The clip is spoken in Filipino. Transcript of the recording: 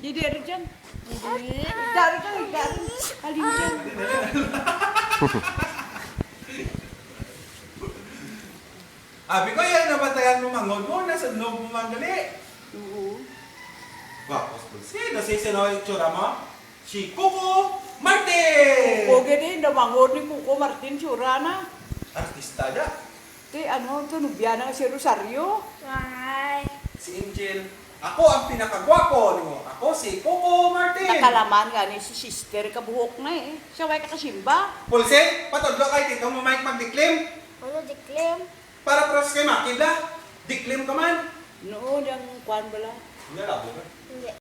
Jadi ada jam. Dari alin jam. Abi ko yan napatayan mo mangod mo, nasa loob mo mangali. Oo. Wapos po. Sino sino yung tsura mo? Si Coco Martin! Pogi din, namangod ni Cuco Martin Surana. Artista niya. Te, ano, tunubya na si Rosario. Si Angel. Ako ang pinakagwapo mo. Ako si Coco Martin. Nakalaman nga ni si sister, kabuhok na eh. Siya way kakasimba. Pulse, patodlo kay tito mo Mike magdiklim. Ano declare? Para pros kay makida. Diklim ka man. Noon, yung kwan bala. Hindi, labo ka. Hindi.